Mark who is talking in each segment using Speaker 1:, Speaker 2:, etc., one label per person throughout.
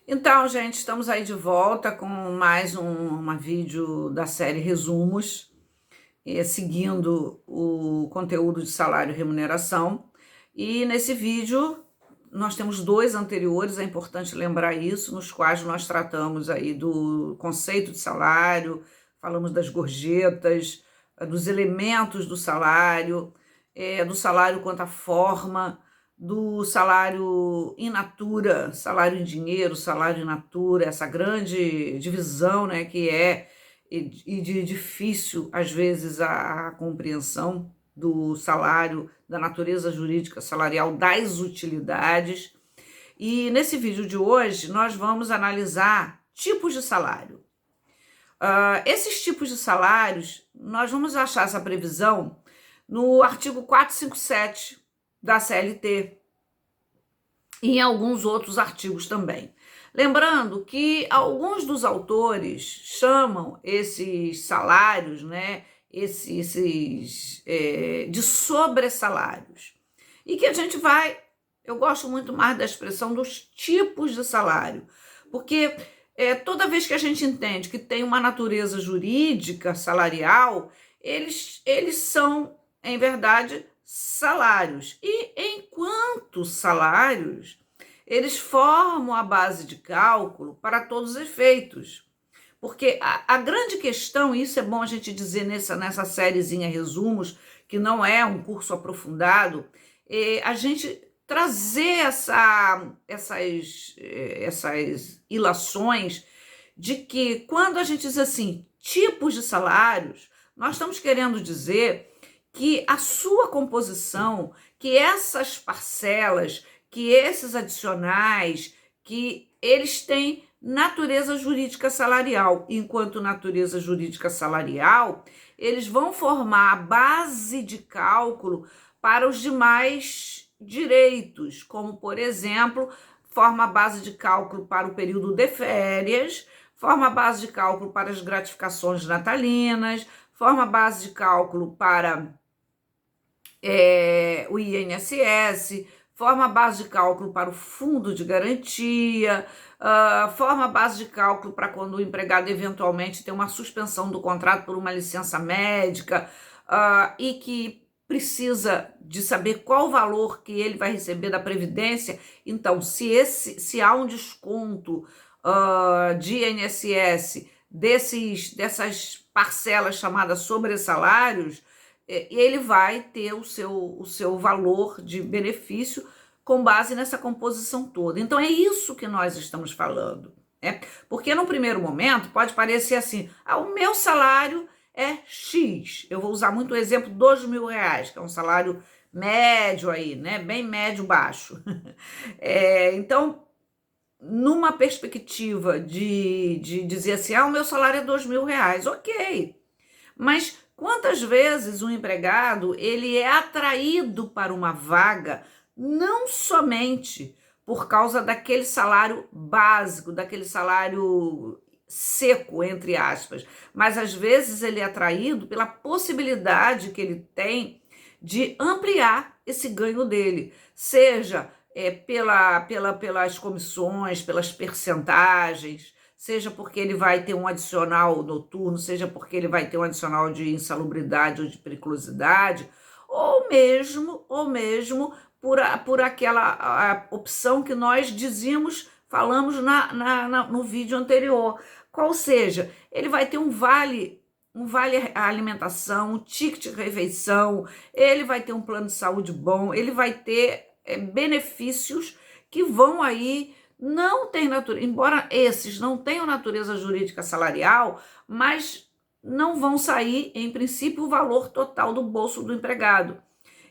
Speaker 1: Então, gente, estamos aí de volta com mais uma vídeo da série Resumos, seguindo o conteúdo de salário e remuneração. E nesse vídeo nós temos dois anteriores, é importante lembrar isso, nos quais nós tratamos aí do conceito de salário, falamos das gorjetas, dos elementos do salário quanto à forma, do salário in natura, salário em dinheiro, salário in natura, essa grande divisão, né, que é e de difícil, às vezes, a compreensão do salário, da natureza jurídica salarial, das utilidades. E nesse vídeo de hoje, nós vamos analisar tipos de salário. Esses tipos de salários, nós vamos achar essa previsão no artigo 457 da CLT e em alguns outros artigos também. Lembrando que alguns dos autores chamam esses salários, né, de sobressalários. E que a gente eu gosto muito mais da expressão dos tipos de salário, porque toda vez que a gente entende que tem uma natureza jurídica salarial, eles são, em verdade, salários. E enquanto salários, eles formam a base de cálculo para todos os efeitos. Porque a grande questão, e isso é bom a gente dizer nessa sériezinha Resumos, que não é um curso aprofundado, a gente trazer essas ilações de que quando a gente diz assim, tipos de salários, nós estamos querendo dizer que a sua composição, que essas parcelas, que esses adicionais, que eles têm natureza jurídica salarial. Enquanto natureza jurídica salarial, eles vão formar a base de cálculo para os demais direitos, como, por exemplo, forma a base de cálculo para o período de férias, forma a base de cálculo para as gratificações natalinas, forma a base de cálculo para o INSS, forma a base de cálculo para o fundo de garantia, forma a base de cálculo para quando o empregado eventualmente tem uma suspensão do contrato por uma licença médica e que precisa de saber qual o valor que ele vai receber da Previdência. Então, se há um desconto de INSS dessas parcelas chamadas sobressalários, ele vai ter o seu valor de benefício com base nessa composição toda. Então, é isso que nós estamos falando, né? Porque, no primeiro momento, pode parecer assim, o meu salário é X. Eu vou usar muito o exemplo de R$ 2.000, que é um salário médio aí, né? Bem médio-baixo. Então, numa perspectiva de dizer assim, o meu salário é R$ 2.000, ok. Mas quantas vezes um empregado ele é atraído para uma vaga não somente por causa daquele salário básico, daquele salário seco, entre aspas, mas às vezes ele é atraído pela possibilidade que ele tem de ampliar esse ganho dele, seja pelas comissões, pelas percentagens, seja porque ele vai ter um adicional noturno, seja porque ele vai ter um adicional de insalubridade ou de periculosidade, ou mesmo por aquela opção que nós falamos no vídeo anterior. Qual seja, ele vai ter um vale alimentação, um ticket refeição, ele vai ter um plano de saúde bom, ele vai ter benefícios que vão aí, não tem natureza, embora esses não tenham natureza jurídica salarial, mas não vão sair, em princípio, o valor total do bolso do empregado.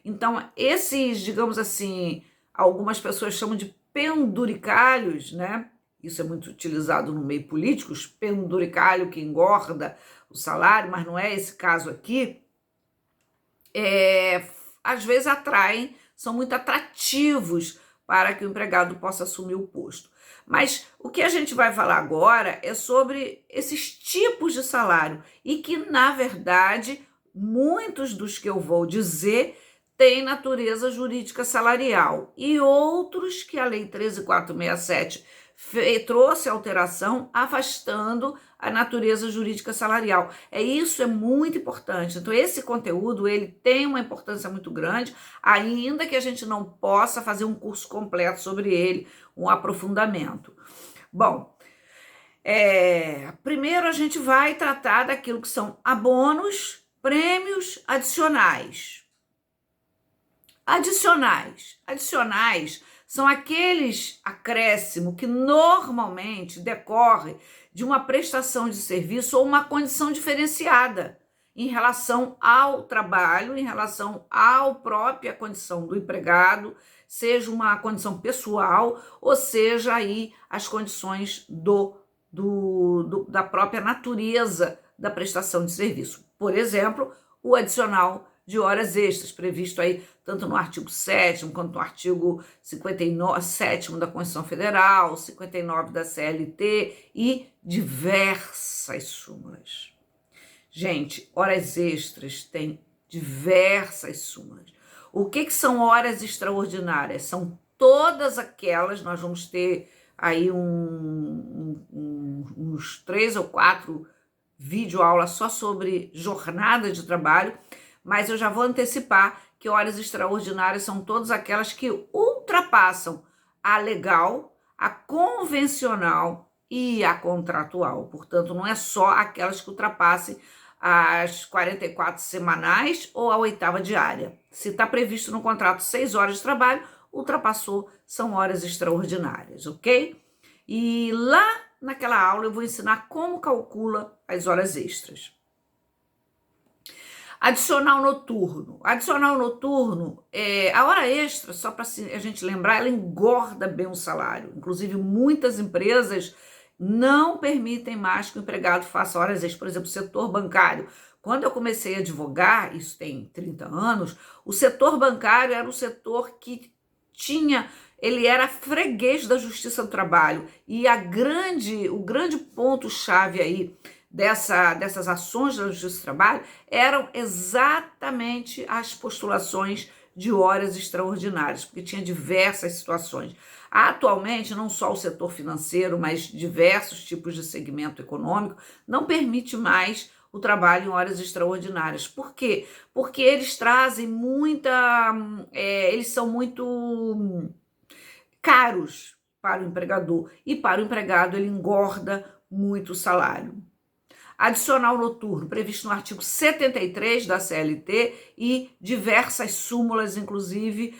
Speaker 1: Então, esses, digamos assim, algumas pessoas chamam de penduricalhos, né? Isso é muito utilizado no meio político, os penduricalho que engorda o salário, mas não é esse caso aqui. Às vezes são muito atrativos para que o empregado possa assumir o posto. Mas o que a gente vai falar agora é sobre esses tipos de salário e que, na verdade, muitos dos que eu vou dizer têm natureza jurídica salarial e outros que a Lei 13.467 trouxe alteração afastando a natureza jurídica salarial. Isso é muito importante. Então, esse conteúdo, ele tem uma importância muito grande, ainda que a gente não possa fazer um curso completo sobre ele, um aprofundamento. Bom, primeiro a gente vai tratar daquilo que são abonos, prêmios adicionais. Adicionais são aqueles acréscimos que normalmente decorrem de uma prestação de serviço ou uma condição diferenciada em relação ao trabalho, em relação à própria condição do empregado, seja uma condição pessoal ou seja aí as condições da própria natureza da prestação de serviço. Por exemplo, o adicional de horas extras, previsto aí tanto no artigo 7º quanto no artigo 7º da Constituição Federal, 59 da CLT e diversas súmulas. Gente, horas extras tem diversas súmulas. O que são horas extraordinárias? São todas aquelas, nós vamos ter aí uns 3 ou 4 videoaulas só sobre jornada de trabalho, mas eu já vou antecipar que horas extraordinárias são todas aquelas que ultrapassam a legal, a convencional e a contratual. Portanto, não é só aquelas que ultrapassem as 44 semanais ou a 8ª diária. Se está previsto no contrato 6 horas de trabalho, ultrapassou, são horas extraordinárias, ok? E lá naquela aula eu vou ensinar como calcula as horas extras. Adicional noturno. Adicional noturno, a hora extra, só para a gente lembrar, ela engorda bem o salário. Inclusive, muitas empresas não permitem mais que o empregado faça horas extras. Por exemplo, o setor bancário. Quando eu comecei a advogar, isso tem 30 anos, o setor bancário era o setor que ele era freguês da Justiça do Trabalho. E o grande ponto-chave aí dessas ações da Justiça do Trabalho eram exatamente as postulações de horas extraordinárias, porque tinha diversas situações. Atualmente, não só o setor financeiro, mas diversos tipos de segmento econômico não permite mais o trabalho em horas extraordinárias. Por quê? Porque eles trazem eles são muito caros para o empregador e para o empregado ele engorda muito o salário. Adicional noturno, previsto no artigo 73 da CLT e diversas súmulas, inclusive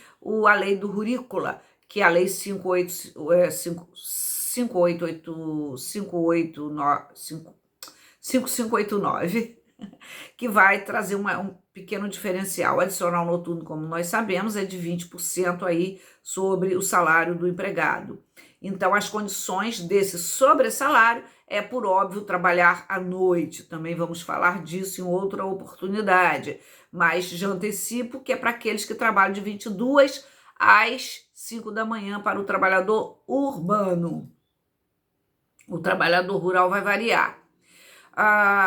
Speaker 1: a lei do Rurícola, que é a lei 5589, que vai trazer um pequeno diferencial. O adicional noturno, como nós sabemos, é de 20% aí sobre o salário do empregado. Então, as condições desse sobressalário por óbvio, trabalhar à noite. Também vamos falar disso em outra oportunidade. Mas já antecipo que é para aqueles que trabalham de 22 às 5 da manhã para o trabalhador urbano. O trabalhador rural vai variar.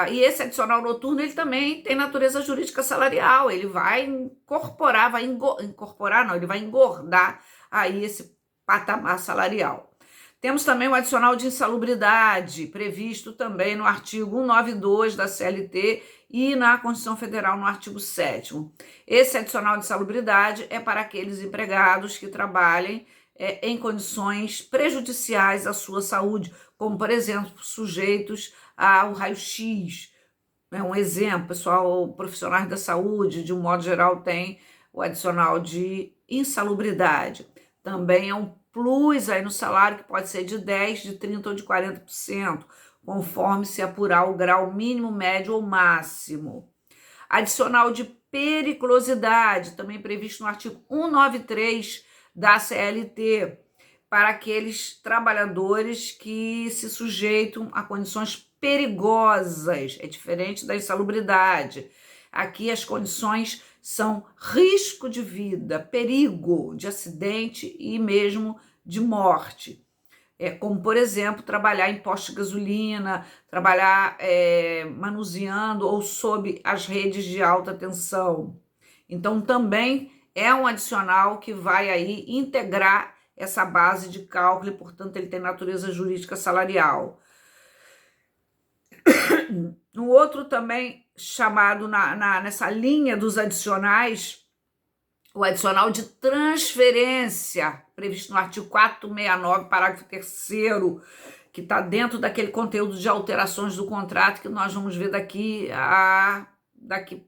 Speaker 1: E esse adicional noturno, ele também tem natureza jurídica salarial. Ele vai incorporar, ele vai engordar aí esse patamar salarial. Temos também o adicional de insalubridade, previsto também no artigo 192 da CLT e na Constituição Federal no artigo 7º. Esse adicional de insalubridade é para aqueles empregados que trabalhem em condições prejudiciais à sua saúde, como, por exemplo, sujeitos ao raio-x. Um exemplo, pessoal, profissionais da saúde, de um modo geral, tem o adicional de insalubridade. Também é um plus aí no salário, que pode ser de 10%, de 30% ou de 40%, conforme se apurar o grau mínimo, médio ou máximo. Adicional de periculosidade, também previsto no artigo 193 da CLT, para aqueles trabalhadores que se sujeitam a condições perigosas, é diferente da insalubridade. Aqui as condições são risco de vida, perigo de acidente e mesmo de morte. Como, por exemplo, trabalhar em posto de gasolina, trabalhar manuseando ou sob as redes de alta tensão. Então, também é um adicional que vai aí integrar essa base de cálculo e, portanto, ele tem natureza jurídica salarial. Um outro também chamado nessa linha dos adicionais, o adicional de transferência, previsto no artigo 469, parágrafo 3º, que está dentro daquele conteúdo de alterações do contrato que nós vamos ver daqui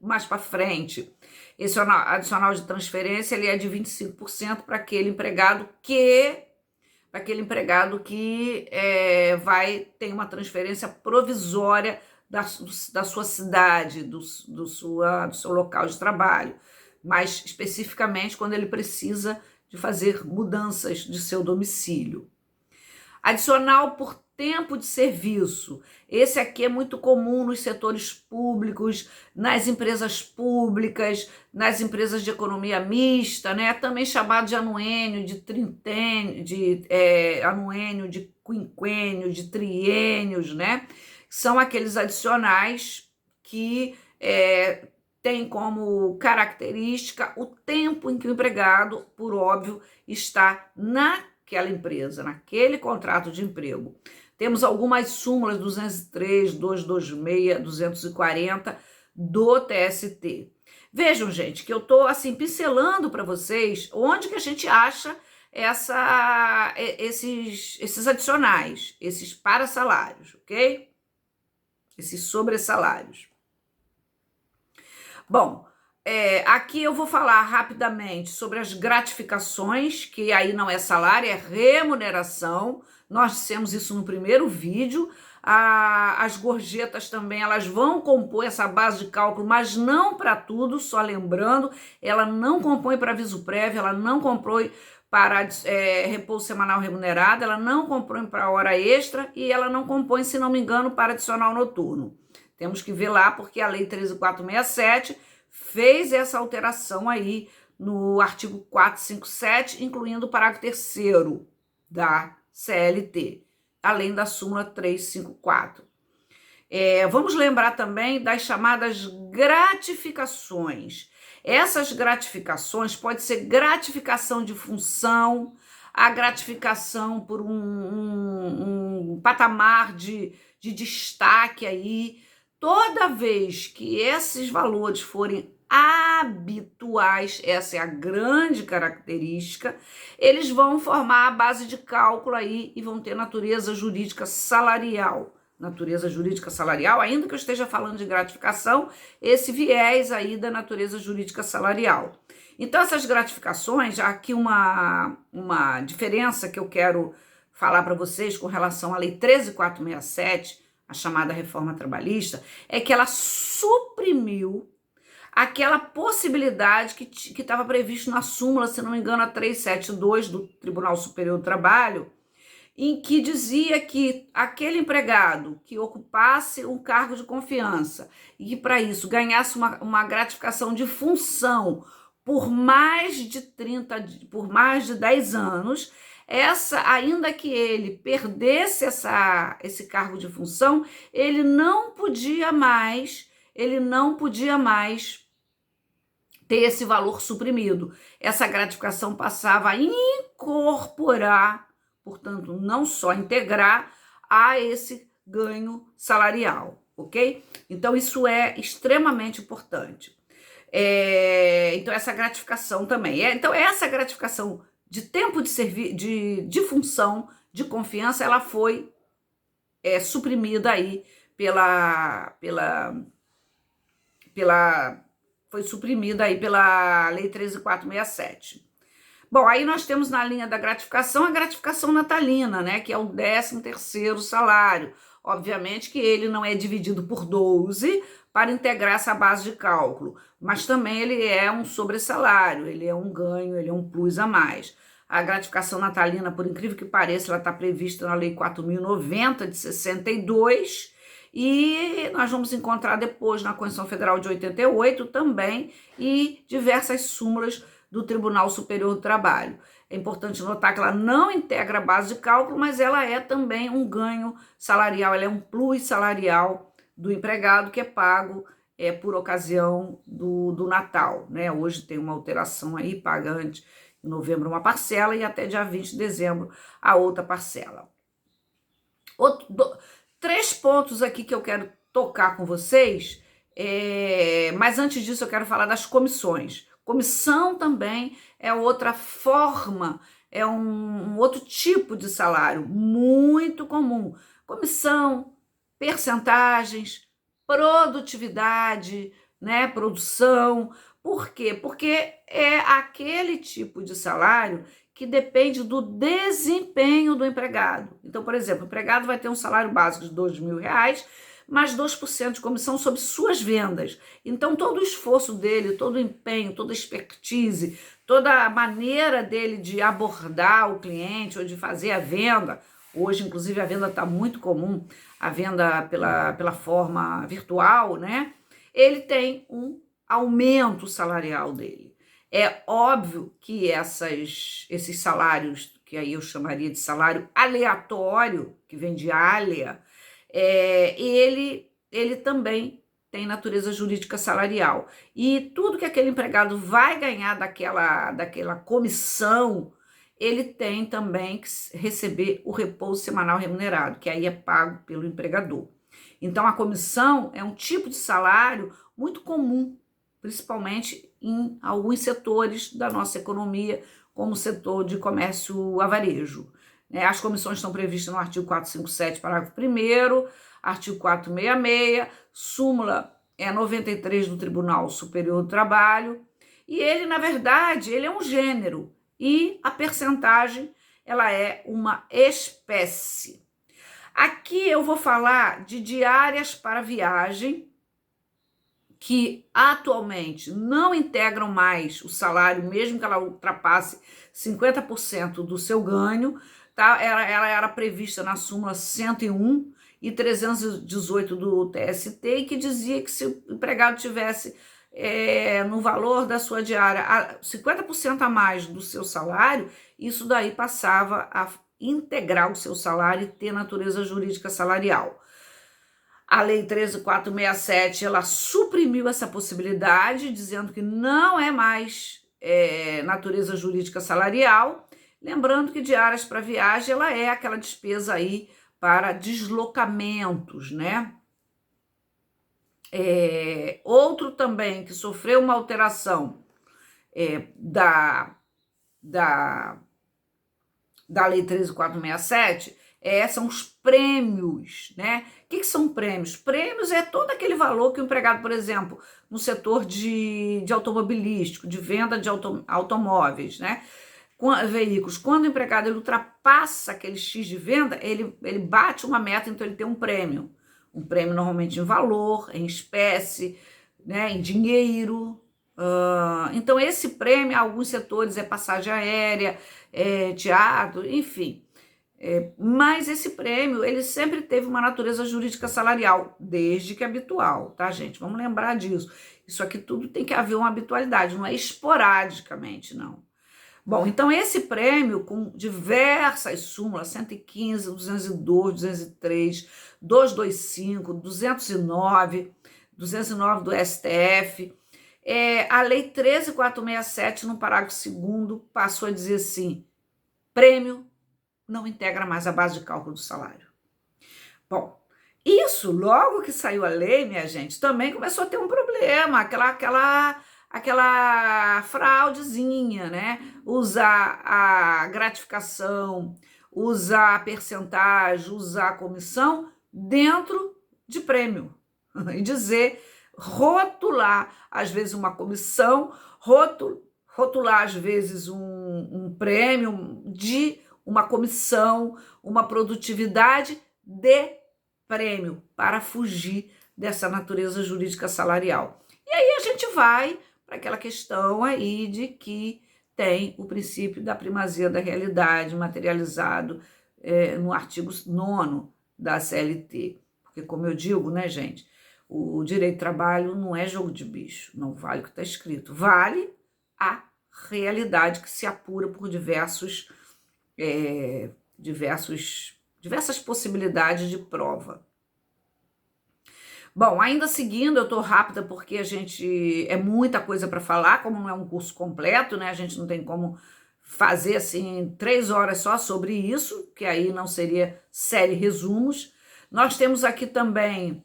Speaker 1: mais para frente. Esse adicional de transferência ele é de 25% para aquele empregado que tem uma transferência provisória da sua cidade, do seu local de trabalho, mais especificamente quando ele precisa de fazer mudanças de seu domicílio. Adicional por tempo de serviço. Esse aqui é muito comum nos setores públicos, nas empresas públicas, nas empresas de economia mista, né? Também chamado de anuênio, de trintênio, anuênio, de quinquênio, de triênios, né? São aqueles adicionais que tem como característica o tempo em que o empregado, por óbvio, está naquela empresa, naquele contrato de emprego. Temos algumas súmulas 203, 226, 240 do TST. Vejam, gente, que eu estou assim pincelando para vocês onde que a gente acha esses adicionais, esses para-salários, ok? Esses sobre-salários. Bom, aqui eu vou falar rapidamente sobre as gratificações, que aí não é salário, é remuneração. Nós dissemos isso no primeiro vídeo. As gorjetas também, elas vão compor essa base de cálculo, mas não para tudo, só lembrando, ela não compõe para aviso prévio, ela não compõe para repouso semanal remunerado, ela não compõe para hora extra e ela não compõe, se não me engano, para adicional noturno. Temos que ver lá, porque a Lei 13.467 fez essa alteração aí no artigo 457, incluindo o parágrafo 3º da CLT, além da súmula 354. Vamos lembrar também das chamadas gratificações. Essas gratificações pode ser gratificação de função, a gratificação por um patamar de destaque aí. Toda vez que esses valores forem habituais, essa é a grande característica, eles vão formar a base de cálculo aí e vão ter natureza jurídica salarial. Natureza jurídica salarial, ainda que eu esteja falando de gratificação, esse viés aí da natureza jurídica salarial. Então, essas gratificações, já aqui uma diferença que eu quero falar para vocês com relação à Lei 13.467, a chamada reforma trabalhista, é que ela suprimiu aquela possibilidade que estava previsto na súmula, se não me engano, a 372 do Tribunal Superior do Trabalho, em que dizia que aquele empregado que ocupasse um cargo de confiança e que, para isso, ganhasse uma gratificação de função por mais de 10 anos, ainda que ele perdesse esse cargo de função, ele não podia mais ter esse valor suprimido. Essa gratificação passava a incorporar, portanto, não só integrar a esse ganho salarial, ok? Então, isso é extremamente importante. Então, essa gratificação também. Então, essa gratificação de tempo de serviço, de função, de confiança, ela foi suprimida aí foi suprimida aí pela Lei 13.467. Bom, aí nós temos na linha da gratificação a gratificação natalina, né, que é o 13º salário. Obviamente que ele não é dividido por 12 para integrar essa base de cálculo, mas também ele é um sobressalário, ele é um ganho, ele é um plus a mais. A gratificação natalina, por incrível que pareça, ela está prevista na Lei 4.090 de 62, e nós vamos encontrar depois na Constituição Federal de 88 também, e diversas súmulas do Tribunal Superior do Trabalho. É importante notar que ela não integra a base de cálculo, mas ela é também um ganho salarial, ela é um plus salarial do empregado que é pago por ocasião do Natal, né? Hoje tem uma alteração aí, paga antes, Em novembro, uma parcela e até dia 20 de dezembro, a outra parcela. Três pontos aqui que eu quero tocar com vocês, mas antes disso eu quero falar das comissões. Comissão também é outra forma, é um outro tipo de salário muito comum. Comissão, percentagens, produtividade, né, produção. Por quê? Porque é aquele tipo de salário que depende do desempenho do empregado. Então, por exemplo, o empregado vai ter um salário básico de R$ 2.000, mais 2% de comissão sobre suas vendas. Então, todo o esforço dele, todo o empenho, toda a expertise, toda a maneira dele de abordar o cliente ou de fazer a venda, hoje, inclusive, a venda está muito comum, a venda pela forma virtual, né? Ele tem um aumento salarial dele. É óbvio que esses salários, que aí eu chamaria de salário aleatório, que vem de alea, ele também tem natureza jurídica salarial. E tudo que aquele empregado vai ganhar daquela comissão, ele tem também que receber o repouso semanal remunerado, que aí é pago pelo empregador. Então, a comissão é um tipo de salário muito comum, principalmente em alguns setores da nossa economia, como o setor de comércio a varejo. As comissões estão previstas no artigo 457, parágrafo 1º, artigo 466, súmula 93 do Tribunal Superior do Trabalho, e ele, na verdade, ele é um gênero, e a percentagem, ela é uma espécie. Aqui eu vou falar de diárias para viagem, que atualmente não integram mais o salário, mesmo que ela ultrapasse 50% do seu ganho, tá? Ela era prevista na súmula 101 e 318 do TST, e que dizia que se o empregado tivesse no valor da sua diária 50% a mais do seu salário, isso daí passava a integrar o seu salário e ter natureza jurídica salarial. A Lei 13.467, ela suprimiu essa possibilidade, dizendo que não é mais natureza jurídica salarial, lembrando que diárias para viagem, ela é aquela despesa aí para deslocamentos, né? Outro também que sofreu uma alteração da Lei 13.467, são os prêmios, né? O que são prêmios? Prêmios é todo aquele valor que o empregado, por exemplo, no setor de automobilístico, de venda de automóveis, né? Veículos, quando o empregado ele ultrapassa aquele X de venda, ele bate uma meta, então ele tem um prêmio. Um prêmio normalmente em valor, em espécie, né? Em dinheiro. Então, esse prêmio, em alguns setores, é passagem aérea, teatro, enfim. Mas esse prêmio, ele sempre teve uma natureza jurídica salarial, desde que habitual, tá, gente? Vamos lembrar disso. Isso aqui tudo tem que haver uma habitualidade, não é esporadicamente, não. Bom, então esse prêmio, com diversas súmulas, 115, 202, 203, 225, 209 do STF, a Lei 13.467, no parágrafo 2º, passou a dizer assim: prêmio não integra mais a base de cálculo do salário. Bom, isso, logo que saiu a lei, minha gente, também começou a ter um problema, aquela fraudezinha, né? Usar a gratificação, usar a percentagem, usar a comissão dentro de prêmio. E dizer, rotular, às vezes, uma comissão, rotular, às vezes, um prêmio de uma comissão, uma produtividade de prêmio, para fugir dessa natureza jurídica salarial. E aí a gente vai para aquela questão aí de que tem o princípio da primazia da realidade materializado no artigo 9º da CLT. Porque, como eu digo, né, gente, o direito do trabalho não é jogo de bicho, não vale o que está escrito, vale a realidade que se apura por diversas possibilidades de prova. Bom, ainda seguindo, eu estou rápida porque é muita coisa para falar, como não é um curso completo, né? A gente não tem como fazer assim 3 horas só sobre isso, que aí não seria série resumos. Nós temos aqui também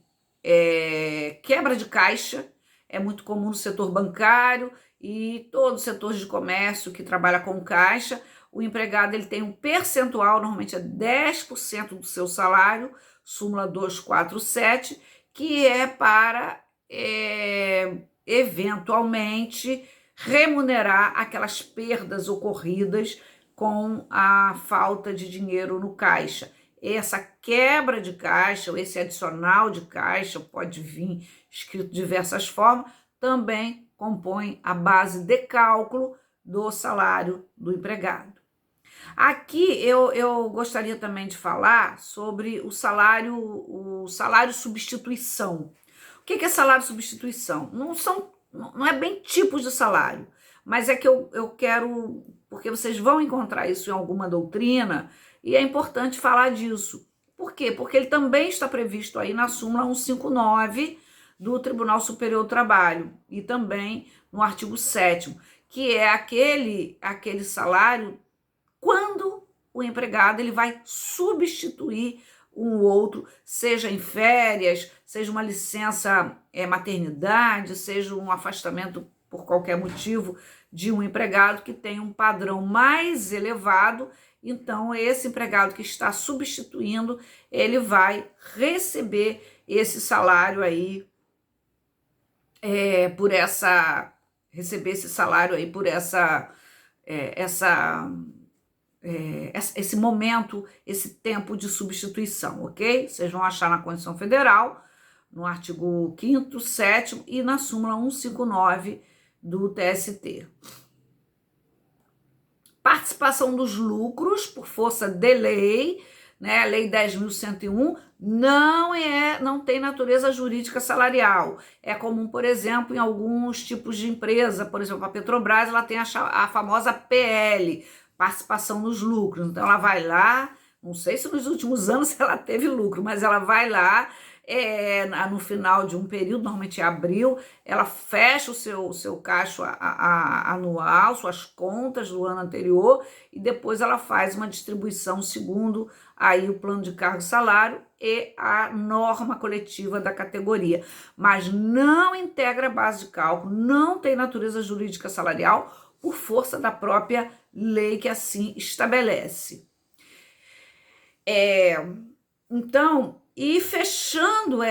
Speaker 1: quebra de caixa, é muito comum no setor bancário e todo o setor de comércio que trabalha com caixa. O empregado ele tem um percentual, normalmente é 10% do seu salário, súmula 247, que é para eventualmente remunerar aquelas perdas ocorridas com a falta de dinheiro no caixa. Essa quebra de caixa, ou esse adicional de caixa, pode vir escrito de diversas formas, também compõe a base de cálculo do salário do empregado. Aqui eu gostaria também de falar sobre o salário substituição. O que é salário substituição? Não é bem tipos de salário, mas é que eu quero, porque vocês vão encontrar isso em alguma doutrina, e é importante falar disso. Por quê? Porque ele também está previsto aí na súmula 159 do Tribunal Superior do Trabalho, e também no artigo 7º, que é aquele salário quando o empregado ele vai substituir um outro, seja em férias, seja uma licença maternidade, seja um afastamento por qualquer motivo de um empregado que tem um padrão mais elevado. Então, esse empregado que está substituindo, ele vai receber esse salário aí, receber esse salário aí por esse momento, esse tempo de substituição, ok? Vocês vão achar na Constituição Federal, no artigo 5º, 7º e na súmula 159 do TST. Participação dos lucros por força de lei, né? A Lei 10.101 não tem natureza jurídica salarial. É comum, por exemplo, em alguns tipos de empresa, por exemplo, a Petrobras, ela tem a famosa PL, participação nos lucros. Então, ela vai lá, não sei se nos últimos anos ela teve lucro, mas ela vai lá, no final de um período, normalmente em abril, ela fecha o seu caixa anual, suas contas do ano anterior, e depois ela faz uma distribuição segundo aí o plano de cargo e salário e a norma coletiva da categoria, mas não integra a base de cálculo, não tem natureza jurídica salarial, por força da própria lei que assim estabelece. Então, e fechando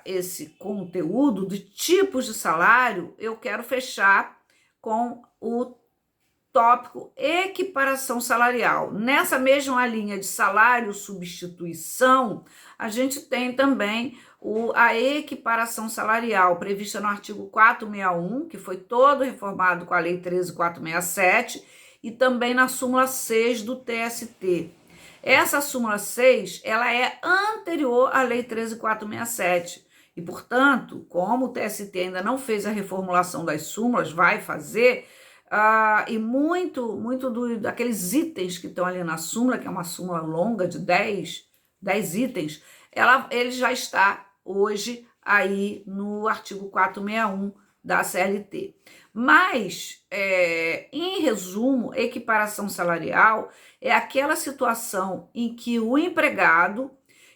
Speaker 1: esse conteúdo de tipos de salário, eu quero fechar com o tópico equiparação salarial. Nessa mesma linha de salário substituição, a gente tem também a equiparação salarial prevista no artigo 461, que foi todo reformado com a Lei 13.467, e também na súmula 6 do TST. Essa súmula 6, ela é anterior à Lei 13.467, e, portanto, como o TST ainda não fez a reformulação das súmulas, vai fazer, e muito daqueles itens que estão ali na súmula, que é uma súmula longa de 10 itens, ele já está hoje aí no artigo 461 da CLT. Mas, em resumo, equiparação salarial é aquela situação em que o empregado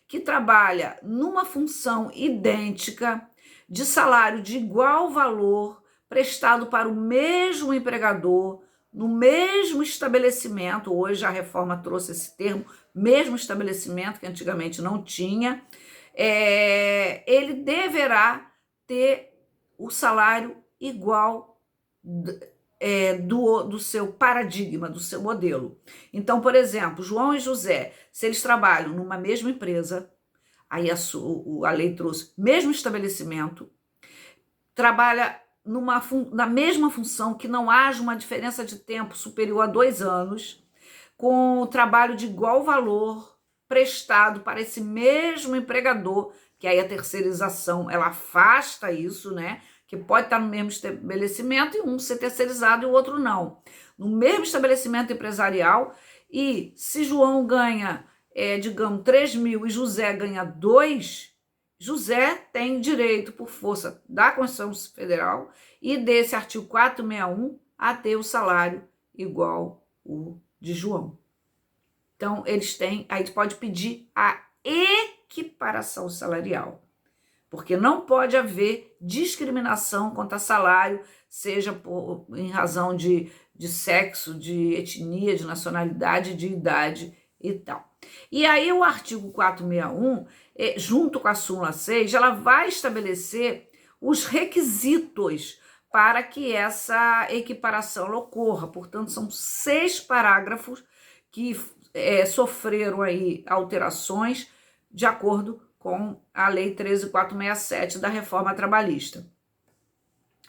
Speaker 1: que trabalha numa função idêntica, de salário de igual valor, prestado para o mesmo empregador, no mesmo estabelecimento, hoje a reforma trouxe esse termo, mesmo estabelecimento, que antigamente não tinha, ele deverá ter o salário igual do seu paradigma, do seu modelo. Então, por exemplo, João e José, se eles trabalham numa mesma empresa, aí a lei trouxe mesmo estabelecimento, trabalha na mesma função, que não haja uma diferença de tempo superior a 2 anos, com o trabalho de igual valor prestado para esse mesmo empregador, que aí a terceirização, ela afasta isso, né? Que pode estar no mesmo estabelecimento e um ser terceirizado e o outro não. No mesmo estabelecimento empresarial, e se João ganha, digamos, 3 mil e José ganha 2, José tem direito, por força da Constituição Federal e desse artigo 461, a ter o salário igual o de João. Então, eles têm, aí pode pedir a equiparação salarial, porque não pode haver discriminação quanto a salário, seja em razão de sexo, de etnia, de nacionalidade, de idade e tal. E aí o artigo 461, junto com a súmula 6, ela vai estabelecer os requisitos para que essa equiparação ocorra. Portanto, são 6 parágrafos que sofreram aí alterações de acordo com a Lei 13.467 da Reforma Trabalhista.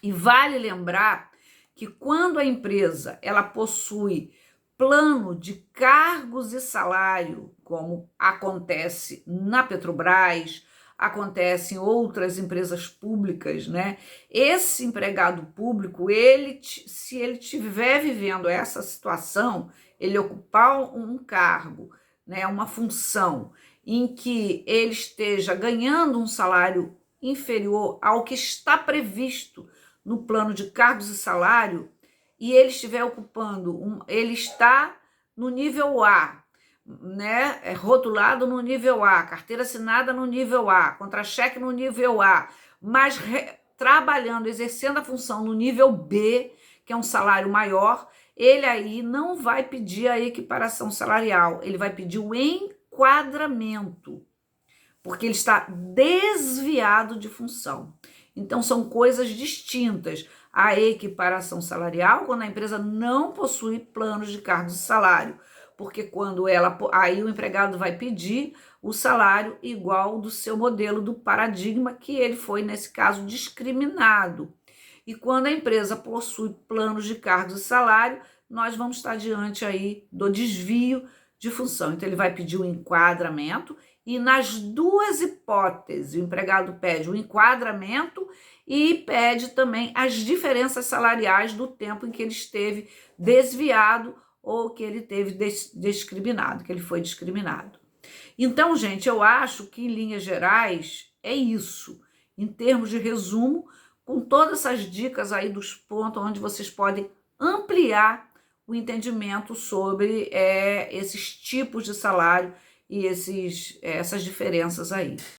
Speaker 1: E vale lembrar que quando a empresa ela possui plano de cargos e salário, como acontece na Petrobras, acontece em outras empresas públicas, né? Esse empregado público, se ele estiver vivendo essa situação, ele ocupar um cargo, né, uma função em que ele esteja ganhando um salário inferior ao que está previsto no plano de cargos e salário, e ele estiver ocupando, ele está no nível A, né, rotulado no nível A, carteira assinada no nível A, contra-cheque no nível A, mas trabalhando, exercendo a função no nível B, que é um salário maior, ele aí não vai pedir a equiparação salarial, ele vai pedir o enquadramento, porque ele está desviado de função. Então, são coisas distintas. A equiparação salarial, quando a empresa não possui planos de cargos e salário, porque quando aí o empregado vai pedir o salário igual do seu modelo, do paradigma, que ele foi, nesse caso, discriminado. E quando a empresa possui planos de cargos e salário, nós vamos estar diante aí do desvio de função. Então, ele vai pedir o enquadramento, e nas duas hipóteses, o empregado pede o enquadramento e pede também as diferenças salariais do tempo em que ele esteve desviado ou que ele teve discriminado, que ele foi discriminado. Então, gente, eu acho que em linhas gerais é isso. Em termos de resumo, com todas essas dicas aí dos pontos onde vocês podem ampliar o entendimento sobre esses tipos de salário e essas diferenças aí.